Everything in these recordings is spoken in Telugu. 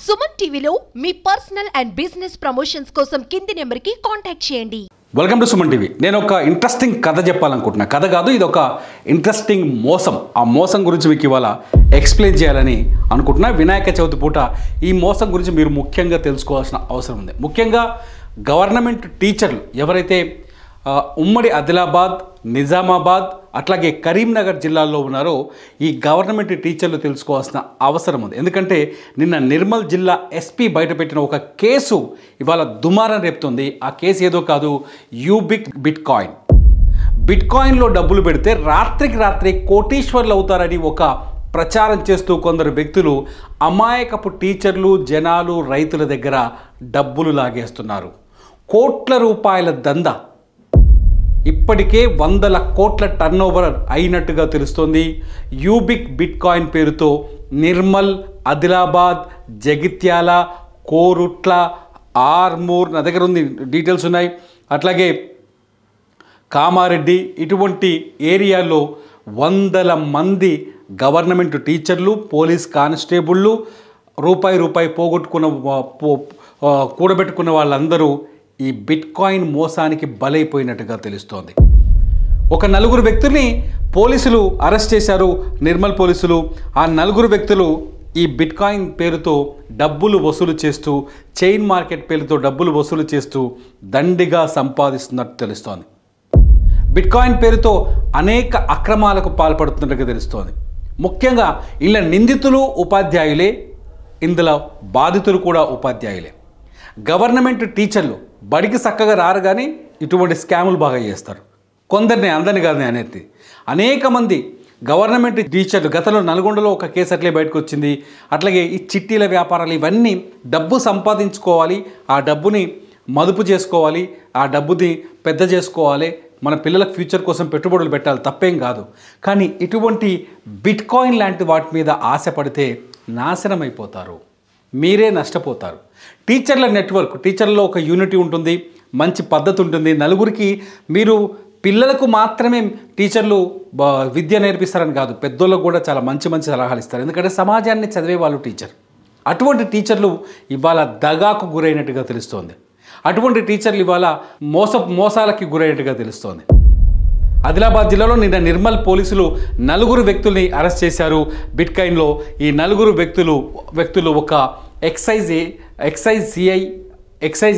సుమన్ టీవీలో మీ పర్సనల్ అండ్ బిజినెస్ ప్రమోషన్స్ కోసం కింది నెంబర్కి కాంటాక్ట్ చేయండి. Welcome to Suman TV. నేను ఒక ఇంట్రెస్టింగ్ కథ చెప్పాలనుకుంటున్నా. కథ కాదు, ఇది ఒక ఇంట్రెస్టింగ్ మోసం. ఆ మోసం గురించి మీకు ఇవాళ ఎక్స్ప్లెయిన్ చేయాలని అనుకుంటున్నా. వినాయక చవితి పూట ఈ మోసం గురించి మీరు ముఖ్యంగా తెలుసుకోవాల్సిన అవసరం ఉంది. ముఖ్యంగా గవర్నమెంట్ టీచర్లు ఎవరైతే ఉమ్మడి ఆదిలాబాద్, నిజామాబాద్ అట్లాగే కరీంనగర్ జిల్లాల్లో ఉన్నారో ఈ గవర్నమెంట్ టీచర్లు తెలుసుకోవాల్సిన అవసరం ఉంది. ఎందుకంటే నిన్న నిర్మల్ జిల్లా ఎస్పీ బయటపెట్టిన ఒక కేసు ఇవాళ దుమారం రేపుతుంది. ఆ కేసు ఏదో కాదు, బిట్ కాయిన్లో డబ్బులు పెడితే రాత్రికి రాత్రి కోటీశ్వర్లు అవుతారని ఒక ప్రచారం చేస్తూ కొందరు వ్యక్తులు అమాయకపు టీచర్లు, జనాలు, రైతుల దగ్గర డబ్బులు లాగేస్తున్నారు. కోట్ల రూపాయల దందా, ఇప్పటికే 100 కోట్ల టర్న్ ఓవర్ అయినట్టుగా తెలుస్తోంది. బిట్ కాయిన్ పేరుతో నిర్మల్, ఆదిలాబాద్, జగిత్యాల, కోరుట్ల, ఆర్మూర్, నా దగ్గర ఉంది, డీటెయిల్స్ ఉన్నాయి, అట్లాగే కామారెడ్డి, ఇటువంటి ఏరియాల్లో 100 మంది గవర్నమెంట్ టీచర్లు, పోలీస్ కానిస్టేబుళ్ళు రూపాయి కూడబెట్టుకున్న వాళ్ళందరూ ఈ బిట్ కాయిన్ మోసానికి బలైపోయినట్టుగా తెలుస్తోంది. ఒక 4 వ్యక్తుల్ని పోలీసులు అరెస్ట్ చేశారు, నిర్మల్ పోలీసులు. ఆ 4 వ్యక్తులు ఈ బిట్ కాయిన్ పేరుతో డబ్బులు వసూలు చేస్తూ, చైన్ మార్కెట్ పేరుతో డబ్బులు వసూలు చేస్తూ దండిగా సంపాదిస్తున్నట్టు తెలుస్తోంది. బిట్ కాయిన్ పేరుతో అనేక అక్రమాలకు పాల్పడుతున్నట్టుగా తెలుస్తోంది. ముఖ్యంగా ఇలా నిందితులు ఉపాధ్యాయులే, ఇందులో బాధితులు కూడా ఉపాధ్యాయులే. గవర్నమెంట్ టీచర్లు బడికి చక్కగా రారు, కానీ ఇటువంటి స్కాములు బాగా చేస్తారు. కొందరిని, అందరిని కాదు అనేది, అనేక మంది గవర్నమెంట్ టీచర్లు. గతంలో నల్గొండలో ఒక కేసు అట్లే బయటకు వచ్చింది. అట్లాగే ఈ చిట్టీల వ్యాపారాలు, ఇవన్నీ డబ్బు సంపాదించుకోవాలి, ఆ డబ్బుని మదుపు చేసుకోవాలి, ఆ డబ్బుని పెద్ద చేసుకోవాలి, మన పిల్లలకు ఫ్యూచర్ కోసం పెట్టుబడులు పెట్టాలి, తప్పేం కాదు. కానీ ఇటువంటి బిట్ కాయిన్ లాంటి వాటి మీద ఆశపడితే నాశనం అయిపోతారు, మీరే నష్టపోతారు. టీచర్ల నెట్వర్క్, టీచర్లలో ఒక యూనిటీ ఉంటుంది, మంచి పద్ధతి ఉంటుంది. నలుగురికి మీరు పిల్లలకు మాత్రమే టీచర్లు విద్య నేర్పిస్తారని కాదు, పెద్దోళ్ళకు కూడా చాలా మంచి సలహాలు ఇస్తారు. ఎందుకంటే సమాజాన్ని చదివే వాళ్ళు టీచర్. అటువంటి టీచర్లు ఇవాళ దగాకు గురైనట్టుగా తెలుస్తోంది. అటువంటి టీచర్లు ఇవాళ మోసాలకి గురైనట్టుగా తెలుస్తోంది. ఆదిలాబాద్ జిల్లాలో నిన్న నిర్మల్ పోలీసులు 4 వ్యక్తుల్ని అరెస్ట్ చేశారు బిట్ కాయిన్లో. ఈ 4 వ్యక్తులు ఒక ఎక్సైజ్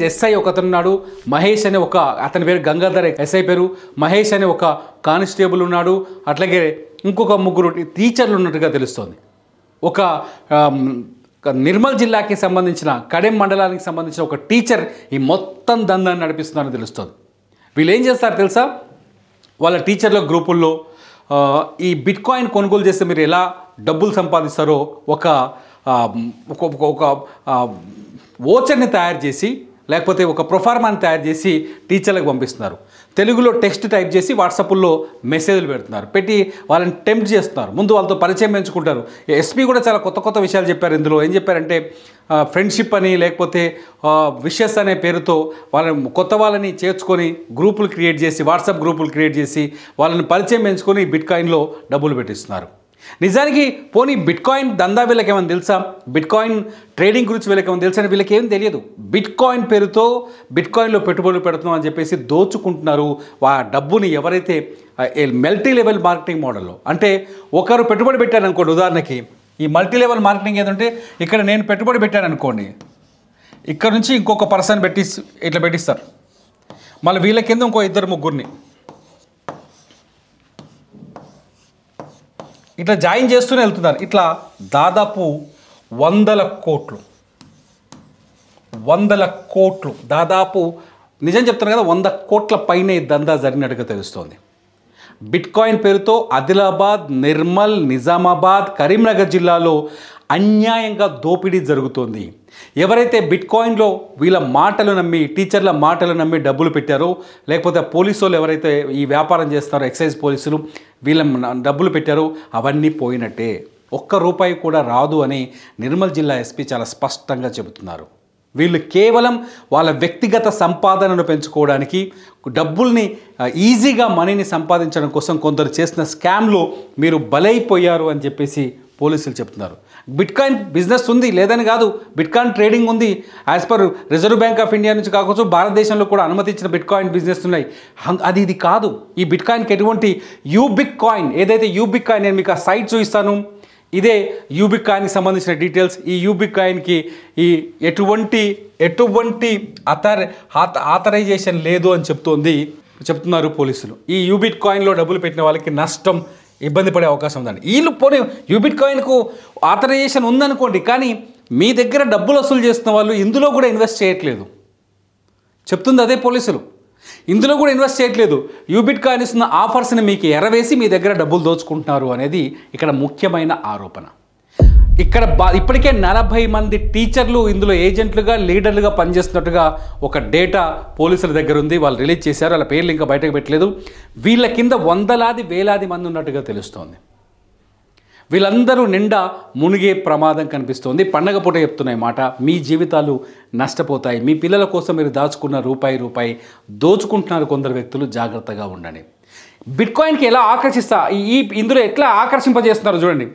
ఎస్ఐ ఒకతనున్నాడు, మహేష్ అనే అతని పేరు గంగాధర్, ఎస్ఐ పేరు మహేష్ అనే ఒక కానిస్టేబుల్ ఉన్నాడు, అట్లాగే ఇంకొక 3 టీచర్లు ఉన్నట్టుగా తెలుస్తోంది. ఒక నిర్మల్ జిల్లాకి సంబంధించిన కడెం మండలానికి సంబంధించిన ఒక టీచర్ ఈ మొత్తం దందాన్ని నడిపిస్తున్నారని తెలుస్తోంది. వీళ్ళు ఏం చేస్తారు తెలుసా? వాళ్ళ టీచర్ల గ్రూపుల్లో ఈ బిట్ కాయిన్ కొనుగోలు చేస్తే మీరు ఎలా డబ్బులు సంపాదిస్తారో ఒక ఓచర్ని తయారు చేసి, లేకపోతే ఒక ప్రొఫార్మాని తయారు చేసి టీచర్లకు పంపిస్తున్నారు. తెలుగులో టెక్స్ట్ టైప్ చేసి వాట్సాప్లో మెసేజ్లు పెడుతున్నారు, పెట్టి వాళ్ళని టెంప్ట్ చేస్తున్నారు. ముందు వాళ్ళతో పరిచయం పెంచుకుంటారు. ఎస్పీ కూడా చాలా కొత్త విషయాలు చెప్పారు. ఇందులో ఏం చెప్పారంటే ఫ్రెండ్షిప్ అని, లేకపోతే విషెస్ అనే పేరుతో వాళ్ళని చేర్చుకొని గ్రూపులు క్రియేట్ చేసి, వాట్సాప్ గ్రూపులు క్రియేట్ చేసి వాళ్ళని పరిచయం పెంచుకొని బిట్ కాయిన్లో డబ్బులు పెట్టిస్తున్నారు. నిజానికి పోనీ బిట్ కాయిన్ దందా వీళ్ళకి ఏమైనా తెలుసా? బిట్ కాయిన్ ట్రేడింగ్ గురించి వీళ్ళకి ఏమైనా తెలుసా? అని వీళ్ళకి ఏం తెలియదు. బిట్ కాయిన్ పేరుతో బిట్ కాయిన్లో పెట్టుబడులు పెడుతున్నాం అని చెప్పేసి దోచుకుంటున్నారు. ఆ డబ్బుని ఎవరైతే మల్టీ లెవెల్ మార్కెటింగ్ మోడల్లో, అంటే ఒకరు పెట్టుబడి పెట్టారు అనుకోండి, ఉదాహరణకి ఈ మల్టీ లెవెల్ మార్కెటింగ్ ఏదంటే ఇక్కడ నేను పెట్టుబడి పెట్టాను అనుకోండి, ఇక్కడ నుంచి ఇంకొక పర్సన్ ఇట్లా పెట్టిస్తారు, మళ్ళీ వీళ్ళ కింద ఇంకో 2-3 ఇట్లా జాయిన్ చేస్తూనే వెళ్తున్నారు. ఇట్లా దాదాపు 100 కోట్లు దాదాపు, నిజం చెప్తున్నారు కదా, 100 కోట్ల పైనే దందా జరిగినట్టుగా తెలుస్తోంది. బిట్ కాయిన్ పేరుతో ఆదిలాబాద్, నిర్మల్, నిజామాబాద్, కరీంనగర్ జిల్లాలో అన్యాయంగా దోపిడీ జరుగుతోంది. ఎవరైతే బిట్ కాయిన్లో వీళ్ళ మాటలు నమ్మి, టీచర్ల మాటలు నమ్మి డబ్బులు పెట్టారో, లేకపోతే పోలీసు వాళ్ళు ఎవరైతే ఈ వ్యాపారం చేస్తారో, ఎక్సైజ్ పోలీసులు వీళ్ళ డబ్బులు పెట్టారో అవన్నీ పోయినట్టే, ₹1 కూడా రాదు అని నిర్మల్ జిల్లా ఎస్పీ చాలా స్పష్టంగా చెబుతున్నారు. వీళ్ళు కేవలం వాళ్ళ వ్యక్తిగత సంపాదనను పెంచుకోవడానికి, డబ్బుల్ని ఈజీగా మనీని సంపాదించడం కోసం కొందరు చేసిన స్కామ్లో మీరు బలైపోయారు అని చెప్పేసి పోలీసులు చెప్తున్నారు. బిట్కాయిన్ బిజినెస్ ఉంది, లేదని కాదు, బిట్కాయిన్ ట్రేడింగ్ ఉంది. As per reserve bank of India నుంచి కావచ్చు, భారతదేశంలో కూడా అనుమతించిన బిట్కాయిన్ బిజినెస్ ఉన్నాయి. అది ఇది కాదు. ఈ బిట్కాయిన్కి ఎటువంటి యూబిక్ కాయిన్, ఏదైతే యూబిక్ కాయిన్, నేను మీకు ఆ సైట్ చూపిస్తాను, ఇదే యూబిక్ కాయిన్కి సంబంధించిన డీటెయిల్స్. ఈ యూబిక్ కాయిన్కి ఈ ఎటువంటి ఆథరైజేషన్ లేదు అని చెప్తున్నారు పోలీసులు. ఈ యూబిట్ కాయిన్లో డబ్బులు పెట్టిన వాళ్ళకి నష్టం, ఇబ్బంది పడే అవకాశం ఉందండి. వీళ్ళు పోనీ యూబిట్ కాయిన్కు ఆథరైజేషన్ ఉందనుకోండి, కానీ మీ దగ్గర డబ్బులు వసూలు చేస్తున్న వాళ్ళు ఇందులో కూడా ఇన్వెస్ట్ చేయట్లేదు. చెప్తుంది అదే పోలీసులు, ఇందులో కూడా ఇన్వెస్ట్ చేయట్లేదు. యూబిట్ కాయిన్ ఇస్తున్న ఆఫర్స్ని మీకు ఎరవేసి మీ దగ్గర డబ్బులు దోచుకుంటున్నారు అనేది ఇక్కడ ముఖ్యమైన ఆరోపణ. ఇక్కడ ఇప్పటికే 40 మంది టీచర్లు ఇందులో ఏజెంట్లుగా, లీడర్లుగా పనిచేస్తున్నట్టుగా ఒక డేటా పోలీసుల దగ్గర ఉంది. వాళ్ళు రిలీజ్ చేశారు. వాళ్ళ పేర్లు ఇంకా బయటకు పెట్టలేదు. వీళ్ళ కింద వందలాది వేలాది మంది ఉన్నట్టుగా తెలుస్తోంది. వీళ్ళందరూ నిండా మునిగే ప్రమాదం కనిపిస్తోంది. పండగ పూట చెప్తున్నాయి మాట, మీ జీవితాలు నష్టపోతాయి. మీ పిల్లల కోసం మీరు దాచుకున్న రూపాయి దోచుకుంటున్నారు కొందరు వ్యక్తులు, జాగ్రత్తగా ఉండండి. బిట్కాయిన్కి ఎలా ఇందులో ఎట్లా ఆకర్షింపజేస్తున్నారు చూడండి.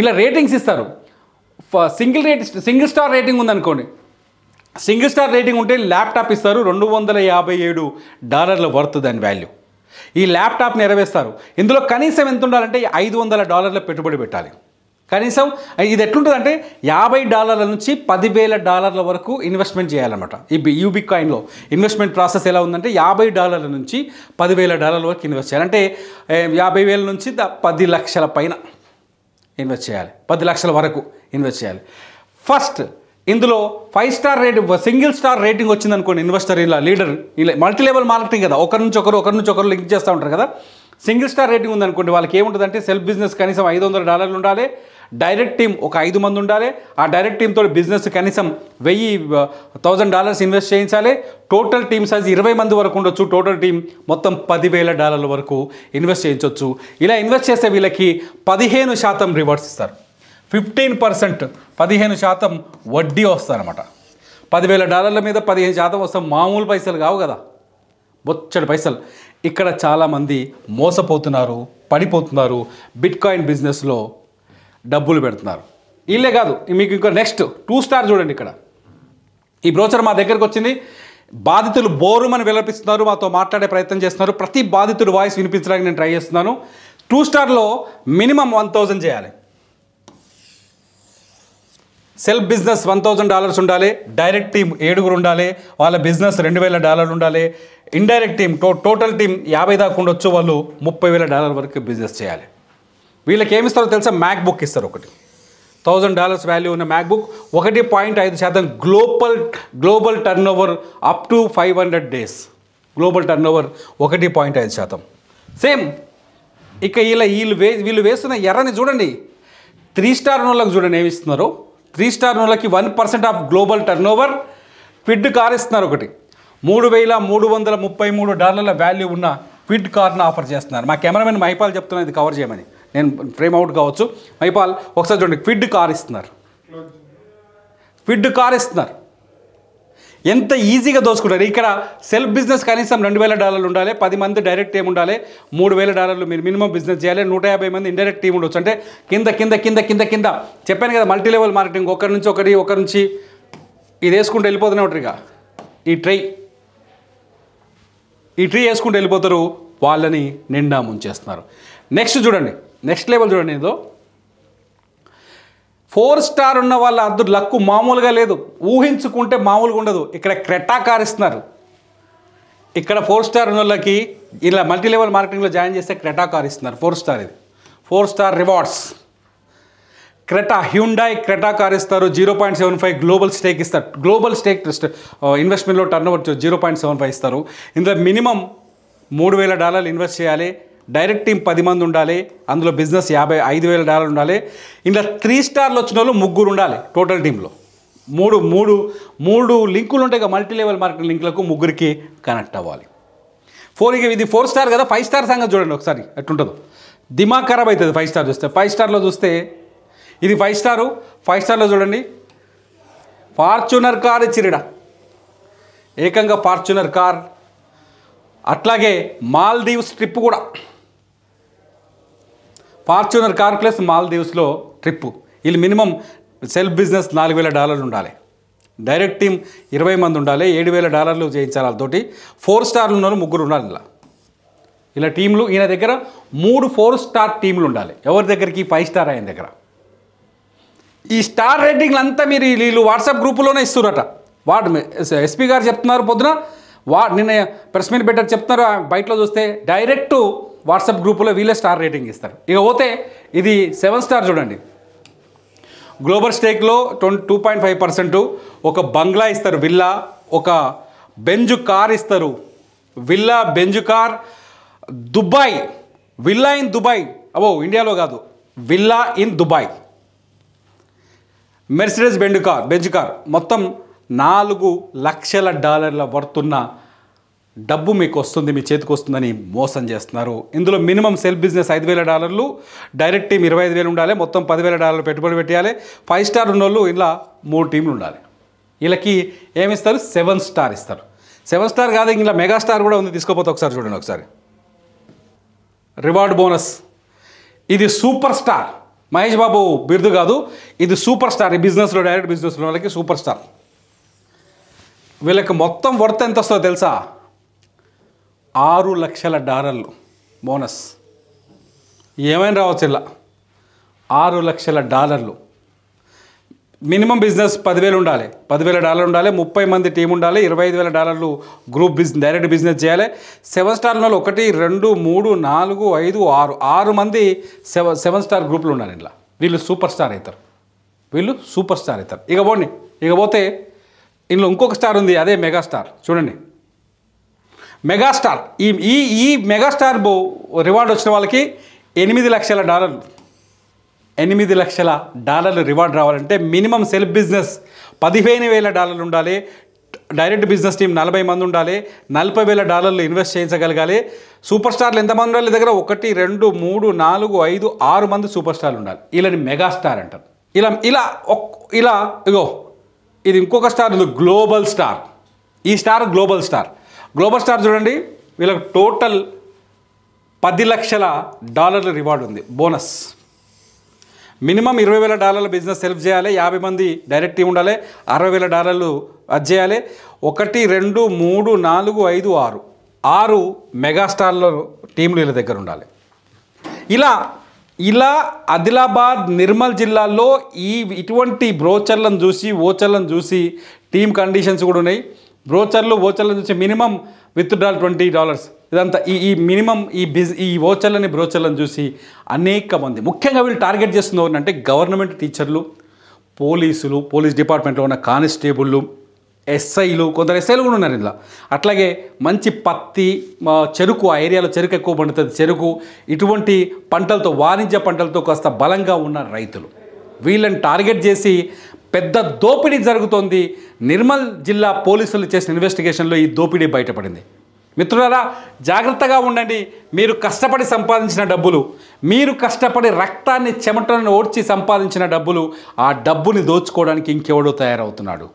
ఇలా రేటింగ్స్ ఇస్తారు. సింగిల్ స్టార్ రేటింగ్ ఉందనుకోండి, సింగిల్ స్టార్ రేటింగ్ ఉంటే ల్యాప్టాప్ ఇస్తారు. $257 వర్త్ దాని వాల్యూ. ఈ ల్యాప్టాప్ని ఎరవేస్తారు. ఇందులో కనీసం ఎంత ఉండాలంటే $500 పెట్టుబడి పెట్టాలి. కనీసం ఇది ఎట్లుంటుందంటే $50 నుంచి $10,000 వరకు ఇన్వెస్ట్మెంట్ చేయాలన్నమాట. ఈ యూబిక్ కాయిన్లో ఇన్వెస్ట్మెంట్ ప్రాసెస్ ఎలా ఉందంటే $50 నుంచి $10,000 వరకు ఇన్వెస్ట్ చేయాలి. అంటే 50,000 నుంచి 10 లక్షల పైన ఇన్వెస్ట్ చేయాలి. 10 లక్షల వరకు ఇన్వెస్ట్ చేయాలి. ఫస్ట్ ఇందులో 5 star rating, single star rating వచ్చిందనుకోండి, ఇన్వెస్టర్ ఇలా లీడర్, ఇలా మల్టీ లెవెల్ మార్కెటింగ్ కదా, ఒకరి నుంచి ఒకరు లింక్ చేస్తూ ఉంటారు కదా. సింగిల్ స్టార్ రేటింగ్ ఉందనుకోండి, వాళ్ళకి ఏముంటుందంటే సెల్ఫ్ బిజినెస్ కనీసం $500 ఉండాలి. డైరెక్ట్ టీమ్ ఒక 5 మంది ఉండాలి. ఆ డైరెక్ట్ టీమ్తో బిజినెస్ కనీసం $1,000 ఇన్వెస్ట్ చేయించాలి. టోటల్ టీమ్ సైజ్ 20 మంది వరకు ఉండొచ్చు. టోటల్ టీం మొత్తం $10,000 వరకు ఇన్వెస్ట్ చేయించవచ్చు. ఇలా ఇన్వెస్ట్ చేస్తే వీళ్ళకి 15% రివార్డ్స్ ఇస్తారు. 15%, 15% వడ్డీ వస్తారన్నమాట. $10,000 మీద 15% వస్తాం. మామూలు పైసలు కావు కదా, బొచ్చడి పైసలు. ఇక్కడ చాలామంది మోసపోతున్నారు, పడిపోతున్నారు, బిట్కాయిన్ బిజినెస్లో డబ్బులు పెడుతున్నారు. వీళ్ళే కాదు, మీకు ఇంకా నెక్స్ట్ 2 స్టార్ చూడండి. ఇక్కడ ఈ బ్రోచర్ మా దగ్గరకు వచ్చింది. బాధితులు బోరుమని విలపిస్తున్నారు, మాతో మాట్లాడే ప్రయత్నం చేస్తున్నారు. ప్రతి బాధితుడు వాయిస్ వినిపించడానికి నేను ట్రై చేస్తున్నాను. 2 స్టార్లో మినిమం 1,000 చేయాలి. సెల్ఫ్ బిజినెస్ $1,000 ఉండాలి. డైరెక్ట్ టీం 7 ఉండాలి. వాళ్ళ బిజినెస్ $2,000 ఉండాలి. ఇండైరెక్ట్ టీం టోటల్ టీం 50 దాకా ఉండొచ్చు. వాళ్ళు $30,000 వరకు బిజినెస్ చేయాలి. వీళ్ళకి ఏమి ఇస్తారో తెలుసా? మ్యాక్బుక్ ఇస్తారు. ఒకటి $1,000 వాల్యూ ఉన్న MacBook. 1.5% global turn over up to 500 days. Global turn over 1.5%. Same ఇక వీళ్ళు వేస్తున్న ఎర్రని చూడండి. 3 స్టార్ వాళ్ళకి చూడండి ఏమి ఇస్తున్నారు. 3 స్టార్ వాళ్ళకి 1% of global turnover. Kwid car ఇస్తున్నారు. ఒకటి $3,333 వాల్యూ ఉన్న క్విడ్ కార్ను ఆఫర్ చేస్తున్నారు. మా కెమెరామెన్ మైపాల్ చెప్తున్నారు ఇది కవర్ చేయమని. నేను ఫ్రేమ్ అవుట్ కావచ్చు. మైపాల్ ఒకసారి చూడండి. క్విడ్ కార్ ఇస్తున్నారు. ఎంత ఈజీగా దోచుకుంటారు. ఇక్కడ సెల్ఫ్ బిజినెస్ కనీసం $2,000 ఉండాలి. 10 మంది డైరెక్ట్ టీం ఉండాలి. $3,000 మీరు మినిమం బిజినెస్ చేయాలి. 150 మంది ఇండైరెక్ట్ టీం ఉండొచ్చు. అంటే కింద చెప్పాను కదా, మల్టీ లెవెల్ మార్కెటింగ్. ఒకరి నుంచి ఇది వేసుకుంటూ వెళ్ళిపోతూనే ఉంటారు. ఇక ఈ ట్రీ వేసుకుంటూ వెళ్ళిపోతారు. వాళ్ళని నిండా ముంచేస్తున్నారు. నెక్స్ట్ చూడండి, నెక్స్ట్ లెవెల్ చూడండి. ఏదో 4 స్టార్ ఉన్న వాళ్ళ అద్దు లక్కు మామూలుగా లేదు. ఊహించుకుంటే మామూలుగా ఉండదు. ఇక్కడ క్రెటా కార్ ఇస్తున్నారు. ఇక్కడ 4 స్టార్ ఉన్న వాళ్ళకి ఇలా మల్టీ లెవెల్ మార్కెటింగ్లో జాయిన్ చేస్తే క్రెటా కార్ ఇస్తున్నారు. 4 స్టార్ ఇది 4 star rewards. Hyundai Creta car ఇస్తారు. 0.75 గ్లోబల్ స్టేక్ ఇస్తారు. గ్లోబల్ స్టేక్ ఇన్వెస్ట్మెంట్లో టర్న్ ఓవర్ 0.75 ఇస్తారు. ఇందులో మినిమం $3,000 ఇన్వెస్ట్ చేయాలి. డైరెక్ట్ టీం 10 మంది ఉండాలి. అందులో బిజినెస్ $55,000 ఉండాలి. ఇందులో 3 స్టార్లు వచ్చిన వాళ్ళు 3 ఉండాలి. టోటల్ టీంలో మూడు లింకులు ఉంటాయి. మల్టీ లెవెల్ మార్కెటింగ్ లింకులకు 3కి కనెక్ట్ అవ్వాలి. ఇది 4 స్టార్ కదా. 5 స్టార్ సంగతి చూడండి ఒకసారి ఎట్లుంటుందో. దిమాగ్ ఖరాబ్ అవుతుంది 5 స్టార్ చూస్తే. 5 స్టార్లో చూస్తే ఇది 5 స్టారు. 5 స్టార్లో చూడండి ఫార్చునర్ కార్ ఇచ్చిరిడా. ఏకంగా ఫార్చునర్ కార్. అట్లాగే మాల్దీవ్స్ ట్రిప్ కూడా. ఫార్చునర్ కార్ ప్లస్ మాల్దీవ్స్లో ట్రిప్పు. వీళ్ళు మినిమం సెల్ఫ్ బిజినెస్ $4,000 ఉండాలి. డైరెక్ట్ టీం 20 మంది ఉండాలి. $7,000 చేయించాలి. వాళ్ళతోటి 4 స్టార్లు ఉన్న 3 ఉండాలి. ఇలా టీంలు ఈయన దగ్గర 3 4 స్టార్ టీంలు ఉండాలి. ఎవరి దగ్గరికి 5 స్టార్ ఆయన దగ్గర. ఈ స్టార్ రేటింగ్లు అంతా మీరు వీళ్ళు వాట్సాప్ గ్రూపులోనే ఇస్తున్నారట. ఎస్పీ గారు చెప్తున్నారు పొద్దున, నిన్న ప్రెస్ మీట్ పెట్టారు చెప్తున్నారు. బయటలో చూస్తే డైరెక్ట్ వాట్సాప్ గ్రూపులో వీళ్ళే స్టార్ రేటింగ్ ఇస్తారు. ఇక పోతే ఇది 7 స్టార్ చూడండి. గ్లోబల్ స్టేక్లో 2.5%, ఒక బంగ్లా ఇస్తారు విల్లా, ఒక బెంజ్ కార్ ఇస్తారు. Villa Benz car Dubai, villa in Dubai, ఇండియాలో కాదు, villa in Dubai. Mercedes Benz car మొత్తం $4 లక్షల వర్తున్న డబ్బు మీకు వస్తుంది, మీ చేతికి వస్తుందని మోసం చేస్తున్నారు. ఇందులో minimum self business $5,000, direct team 25,000 ఉండాలి. మొత్తం $10,000 పెట్టుబడి పెట్టాలి. 5 స్టార్ ఉన్నోళ్ళు ఇలా 3 టీంలు ఉండాలి. వీళ్ళకి ఏమిస్తారు? 7 స్టార్ ఇస్తారు. 7 స్టార్ కాదు, ఇలా మెగా స్టార్ కూడా ఉంది. తీసుకోపోతే ఒకసారి చూడండి. ఒకసారి రివార్డ్ బోనస్. ఇది సూపర్ స్టార్. మహేష్ బాబు బిరుదు కాదు, ఇది సూపర్ స్టార్. ఈ బిజినెస్లో డైరెక్ట్ బిజినెస్లో వాళ్ళకి సూపర్ స్టార్. వీళ్ళకి మొత్తం వర్త్ ఎంత వస్తుందో తెలుసా? $6 లక్షల బోనస్. ఏమైనా రావచ్చు ఇలా. $6 లక్షల. మినిమం బిజినెస్ 10,000 ఉండాలి. $10,000 ఉండాలి. 30 మంది టీం ఉండాలి. $25,000 గ్రూప్ డైరెక్ట్ బిజినెస్ చేయాలి. 7 స్టార్ వాళ్ళు 1 2 3 4 5 6 మంది 7 స్టార్ గ్రూపులు ఉండాలి. ఇలా వీళ్ళు సూపర్ స్టార్ అవుతారు. ఇక పోతే ఇందులో ఇంకొక స్టార్ ఉంది, అదే మెగాస్టార్. చూడండి, మెగాస్టార్. ఈ మెగాస్టార్ రివార్డ్ వచ్చిన వాళ్ళకి $8 లక్షల. $8 లక్షల రివార్డ్ రావాలంటే మినిమం సెల్ఫ్ బిజినెస్ $15,000 ఉండాలి. డైరెక్ట్ బిజినెస్ టీం 40 మంది ఉండాలి. $40,000 ఇన్వెస్ట్ చేయించగలగాలి. సూపర్ స్టార్లు ఎంతమంది ఉండాలి? దగ్గర 1 2 3 4 5 6 మంది సూపర్ స్టార్లు ఉండాలి. వీళ్ళని మెగాస్టార్ అంటారు. ఇలా ఇగో ఇది ఇంకొక స్టార్ ఉంది, గ్లోబల్ స్టార్. ఈ స్టార్ గ్లోబల్ స్టార్ చూడండి. వీళ్ళకి టోటల్ $10 లక్షల రివార్డ్ ఉంది, బోనస్. మినిమం $20,000 బిజినెస్ సెల్ఫ్ చేయాలి. 50 మంది డైరెక్ట్ టీం ఉండాలి. $60,000 అది చేయాలి. 1 2 3 4 5 6 మెగాస్టార్ల టీంలు వీళ్ళ దగ్గర ఉండాలి. ఇలా ఆదిలాబాద్, నిర్మల్ జిల్లాల్లో ఇటువంటి బ్రోచర్లను చూసి టీమ్ కండిషన్స్ కూడా ఉన్నాయి. ఓచర్లను చూసి మినిమం విత్డ్రాల్ $20. ఇదంతా ఈ మినిమం ఈ బ్రోచర్లను చూసి అనేక మంది, ముఖ్యంగా వీళ్ళు టార్గెట్ చేస్తున్నారు అంటే గవర్నమెంట్ టీచర్లు, పోలీస్ డిపార్ట్మెంట్లో ఉన్న కానిస్టేబుళ్ళు, ఎస్ఐలు, కొందరు ఎస్ఐలు కూడా ఉన్నారు ఇందులో. అట్లాగే మంచి పత్తి, చెరుకు, ఆ ఏరియాలో చెరుకు ఎక్కువ పండుతుంది. చెరుకు, ఇటువంటి పంటలతో, వాణిజ్య పంటలతో కాస్త బలంగా ఉన్న రైతులు, వీళ్ళని టార్గెట్ చేసి పెద్ద దోపిడీ జరుగుతోంది. నిర్మల్ జిల్లా పోలీసులు చేసిన ఇన్వెస్టిగేషన్లో ఈ దోపిడీ బయటపడింది. మిత్రులారా, జాగ్రత్తగా ఉండండి. మీరు కష్టపడి సంపాదించిన డబ్బులు, మీరు కష్టపడి రక్తాన్ని చెమటలను ఓడ్చి సంపాదించిన డబ్బులు, ఆ డబ్బుని దోచుకోవడానికి ఇంకెవడో తయారవుతున్నాడు.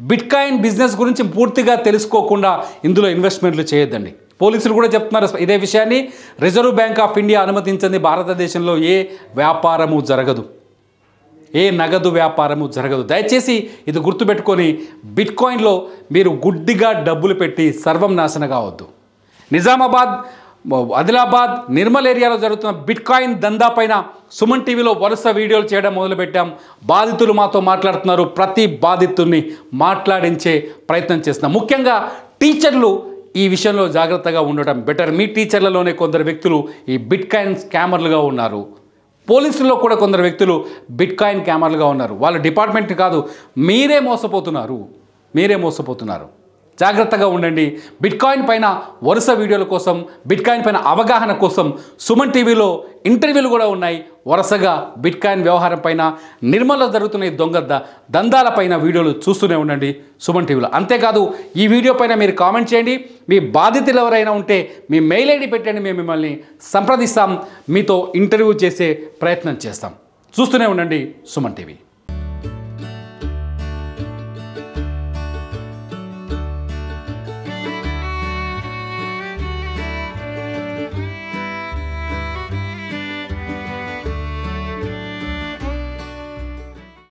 బిట్కాయిన్ బిజినెస్ గురించి పూర్తిగా తెలుసుకోకుండా ఇందులో ఇన్వెస్ట్మెంట్లు చేయొద్దండి. పోలీసులు కూడా చెప్తున్నారు ఇదే విషయాన్ని. రిజర్వ్ బ్యాంక్ ఆఫ్ ఇండియా అనుమతించింది భారతదేశంలో ఏ వ్యాపారము జరగదు, ఏ నగదు వ్యాపారము జరగదు. దయచేసి ఇది గుర్తుపెట్టుకొని బిట్కాయిన్లో మీరు గుడ్డిగా డబ్బులు పెట్టి సర్వం నాశనం కావద్దు. నిజామాబాద్, ఆదిలాబాద్, నిర్మల్ ఏరియాలో జరుగుతున్న బిట్కాయిన్ దందా పైన సుమన్ టీవీలో వరుస వీడియోలు చేయడం మొదలుపెట్టాం. బాధితులు మాతో మాట్లాడుతున్నారు. ప్రతి బాధితుల్ని మాట్లాడించే ప్రయత్నం చేస్తున్నాం. ముఖ్యంగా టీచర్లు ఈ విషయంలో జాగ్రత్తగా ఉండటం బెటర్. మీ టీచర్లలోనే కొందరు వ్యక్తులు ఈ బిట్కాయిన్ స్కామర్లుగా ఉన్నారు. పోలీసుల్లో కూడా కొందరు వ్యక్తులు బిట్కాయిన్ స్కామర్లుగా ఉన్నారు. వాళ్ళ డిపార్ట్మెంట్ కాదు, మీరే మోసపోతున్నారు. జాగ్రత్తగా ఉండండి. బిట్కాయిన్ పైన వరుస వీడియోల కోసం, బిట్కాయిన్ పైన అవగాహన కోసం సుమన్ టీవీలో ఇంటర్వ్యూలు కూడా ఉన్నాయి. వరుసగా బిట్కాయిన్ వ్యవహారం పైన, నిర్మల్లో జరుగుతున్న ఈ దందాల పైన వీడియోలు చూస్తూనే ఉండండి సుమన్ టీవీలో. అంతేకాదు, ఈ వీడియో పైన మీరు కామెంట్ చేయండి. మీ బాధితులు ఎవరైనా ఉంటే మీ మెయిల్ ఐడి పెట్టండి, మేము మిమ్మల్ని సంప్రదిస్తాం, మీతో ఇంటర్వ్యూ చేసే ప్రయత్నం చేస్తాం. చూస్తూనే ఉండండి సుమన్ టీవీ.